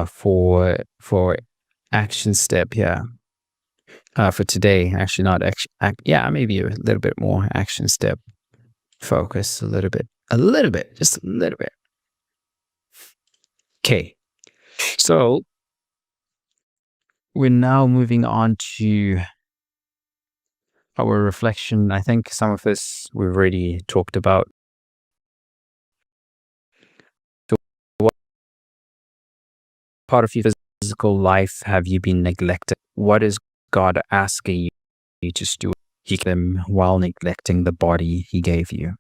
for action step here. For today, actually not action. Yeah, maybe a little bit more action step focus, a little bit, just a little bit. Okay, so we're now moving on to our reflection. I think some of this we've already talked about. So what part of your physical life have you been neglecting? What is God asking you to steward them while neglecting the body He gave you?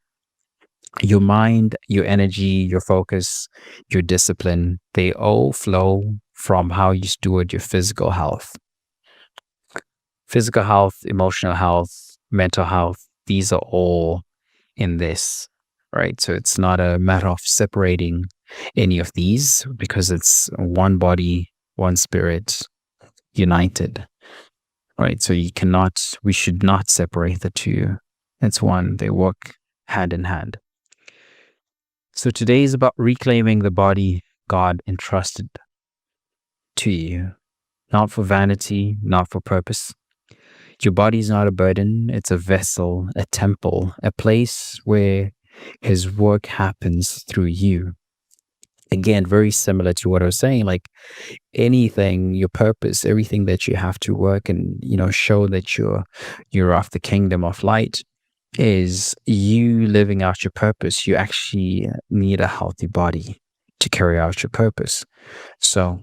Your mind, your energy, your focus, your discipline, they all flow from how you steward your physical health. Physical health, emotional health, mental health, these are all in this, right? So it's not a matter of separating any of these because it's one body, one spirit, united, right? So we should not separate the two. It's one, they work hand in hand. So today is about reclaiming the body God entrusted to you, not for vanity, not for purpose. Your body is not a burden. It's a vessel, a temple, a place where His work happens through you. Again, very similar to what I was saying, like anything, your purpose, everything that you have to work and, show that you're of the kingdom of light is you living out your purpose. You actually need a healthy body to carry out your purpose. So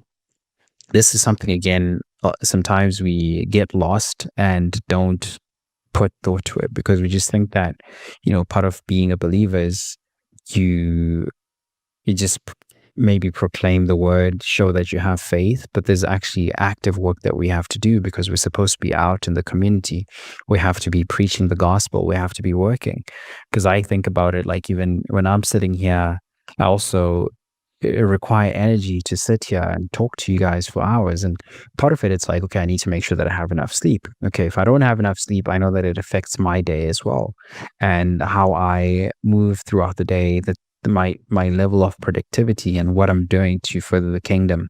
this is something, again, sometimes we get lost and don't put thought to it because we just think that, part of being a believer is you just maybe proclaim the word, show that you have faith, but there's actually active work that we have to do because we're supposed to be out in the community. We have to be preaching the gospel. We have to be working. Because I think about it, like even when I'm sitting here, I also require energy to sit here and talk to you guys for hours. And part of it, it's like, okay, I need to make sure that I have enough sleep. Okay, if I don't have enough sleep, I know that it affects my day as well. And how I move throughout the day, that my level of productivity and what I'm doing to further the kingdom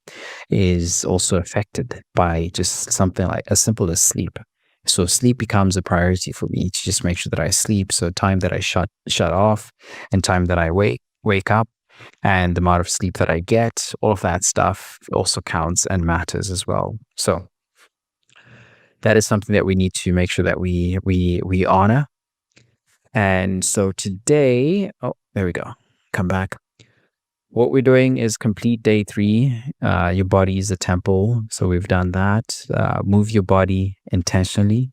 is also affected by just something like as simple as sleep. So sleep becomes a priority for me to just make sure that I sleep. So time that I shut off and time that I wake up and the amount of sleep that I get, all of that stuff also counts and matters as well. So that is something that we need to make sure that we honor. And so today, there we go. Come back. What we're doing is complete day 3. Your body is a temple. So we've done that. Move your body intentionally,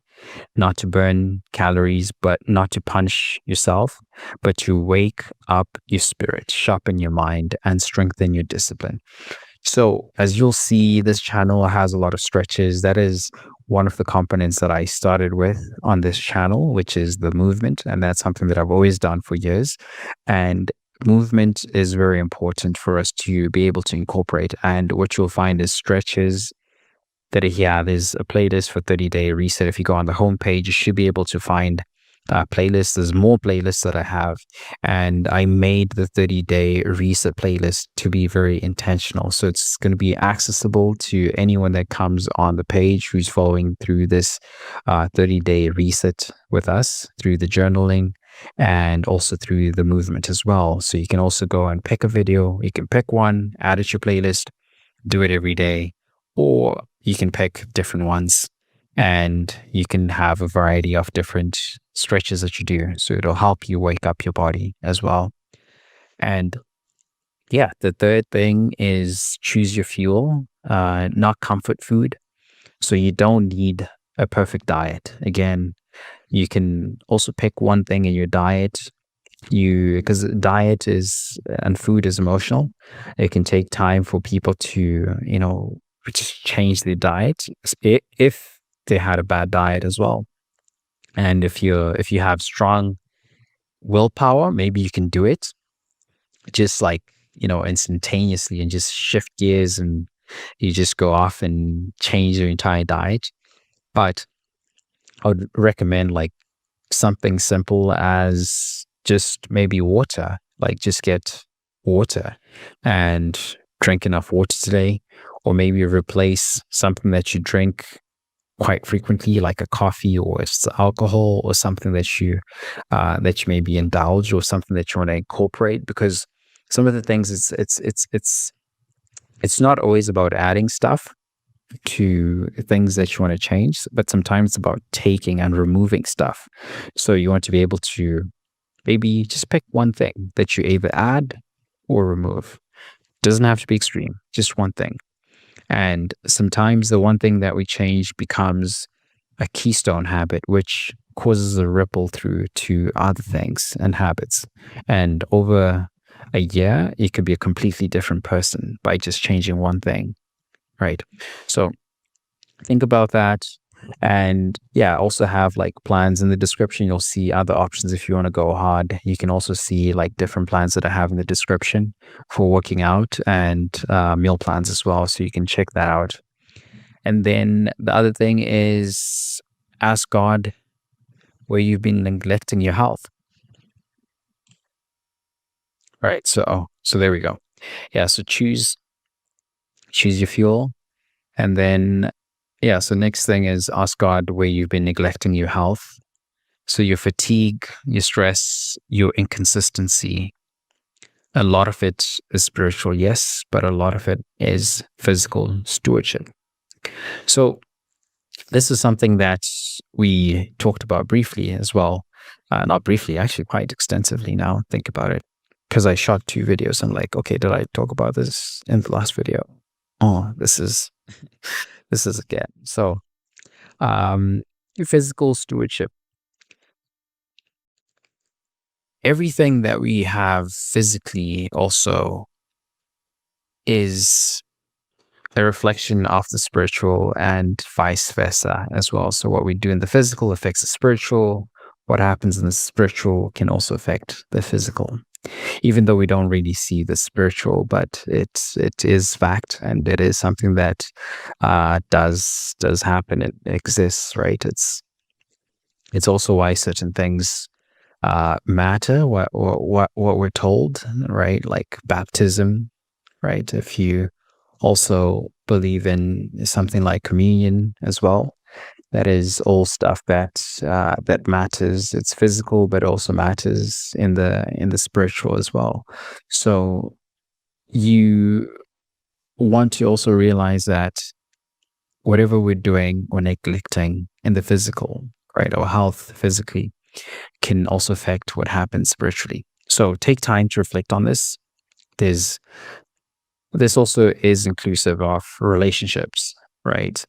not to burn calories, but not to punish yourself, but to wake up your spirit, sharpen your mind, and strengthen your discipline. So as you'll see, this channel has a lot of stretches. That is one of the components that I started with on this channel, which is the movement. And that's something that I've always done for years. And movement is very important for us to be able to incorporate. And what you'll find is stretches that are here. There's a playlist for 30-day reset. If you go on the homepage, you should be able to find playlists. There's more playlists that I have. And I made the 30-day reset playlist to be very intentional. So it's going to be accessible to anyone that comes on the page who's following through this 30-day reset with us through the journaling and also through the movement as well. So you can also go and pick a video. You can pick one, add it to your playlist, do it every day, or you can pick different ones and you can have a variety of different stretches that you do. So it'll help you wake up your body as well. And yeah, the third thing is choose your fuel, not comfort food. So you don't need a perfect diet. Again, you can also pick one thing in your diet. Because diet is and food is emotional. It can take time for people to, just change their diet if they had a bad diet as well. And if you have strong willpower, maybe you can do it just like, instantaneously and just shift gears and you just go off and change your entire diet. But I would recommend like something simple as just maybe water, like just get water and drink enough water today, or maybe replace something that you drink quite frequently, like a coffee, or it's alcohol, or something that you maybe indulge, or something that you want to incorporate. Because some of the things, it's not always about adding stuff to things that you want to change, but sometimes it's about taking and removing stuff. So you want to be able to maybe just pick one thing that you either add or remove. Doesn't have to be extreme, just one thing. And sometimes the one thing that we change becomes a keystone habit, which causes a ripple through to other things and habits. And over a year, you could be a completely different person by just changing one thing, right? So think about that. And yeah, also have like plans in the description. You'll see other options if you want to go hard. You can also see like different plans that I have in the description for working out, and meal plans as well. So you can check that out. And then the other thing is, ask God where you've been neglecting your health. All right. So there we go. Yeah. So choose your fuel. And then, yeah, so next thing is ask God where you've been neglecting your health. So your fatigue, your stress, your inconsistency, a lot of it is spiritual, yes, but a lot of it is physical stewardship. So this is something that we talked about briefly as well. Not briefly, actually quite extensively now, think about it. Because I shot 2 videos. I'm like, okay, did I talk about this in the last video? Oh, this is again. So physical stewardship. Everything that we have physically also is a reflection of the spiritual, and vice versa as well. So what we do in the physical affects the spiritual. What happens in the spiritual can also affect the physical, even though we don't really see the spiritual, but it is fact, and it is something that does happen. It exists, right? It's also why certain things matter. What we're told, right? Like baptism, right? If you also believe in something like communion as well, that is all stuff that matters. It's physical, but also matters in the spiritual as well. So you want to also realize that whatever we're doing or neglecting in the physical, right, our health physically, can also affect what happens spiritually. So take time to reflect on this. This also is inclusive of relationships, right?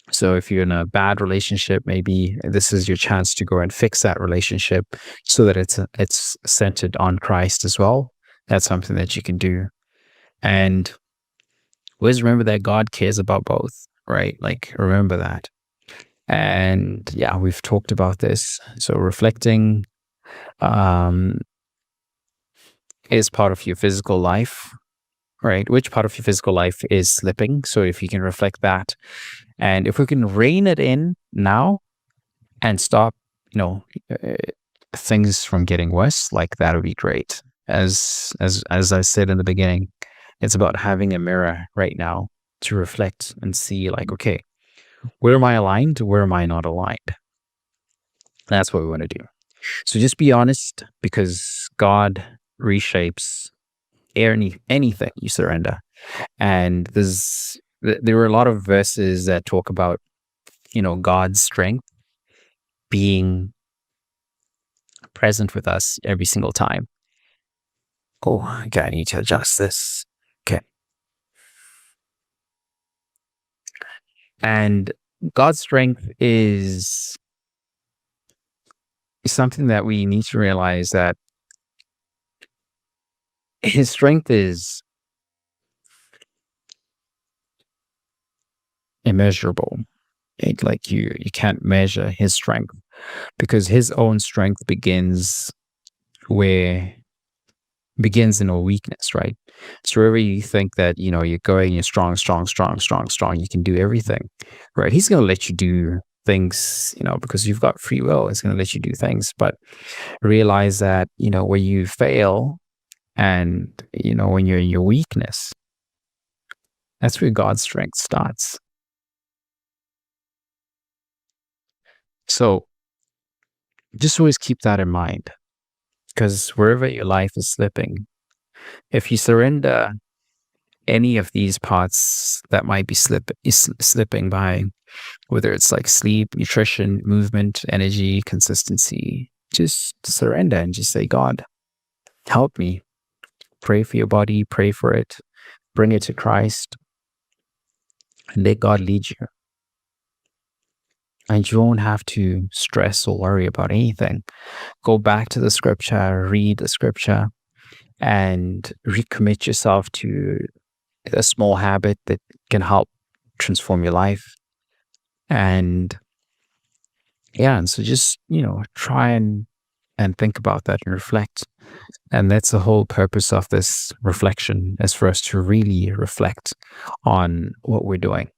So if you're in a bad relationship, maybe this is your chance to go and fix that relationship so that it's centered on Christ as well. That's something that you can do. And always remember that God cares about both, right? Like, remember that. And yeah, we've talked about this. So reflecting is part of your physical life, right? Which part of your physical life is slipping? So if you can reflect that, and if we can rein it in now and stop, things from getting worse, like that would be great. As I said in the beginning, it's about having a mirror right now to reflect and see, like, okay, where am I aligned? Where am I not aligned? That's what we want to do. So just be honest, because God reshapes anything you surrender. And there are a lot of verses that talk about, God's strength being present with us every single time. Oh, okay, I need to adjust this. Okay. And God's strength is something that we need to realize, that his strength is immeasurable. Like you can't measure his strength, because his own strength begins in a weakness, right? So wherever you think that, you're going, you're strong, you can do everything, right? He's going to let you do things, because you've got free will. It's going to let you do things, but realize that, when you fail, and, when you're in your weakness, That's where God's strength starts. So just always keep that in mind, because wherever your life is slipping, if you surrender any of these parts that might be slipping by, whether it's like sleep, nutrition, movement, energy, consistency, just surrender and just say, God, help me. Pray for your body, pray for it, bring it to Christ, and let God lead you. And you won't have to stress or worry about anything. Go back to the scripture, read the scripture, and recommit yourself to a small habit that can help transform your life. And yeah, and so just, try and think about that and reflect. And that's the whole purpose of this reflection, is for us to really reflect on what we're doing.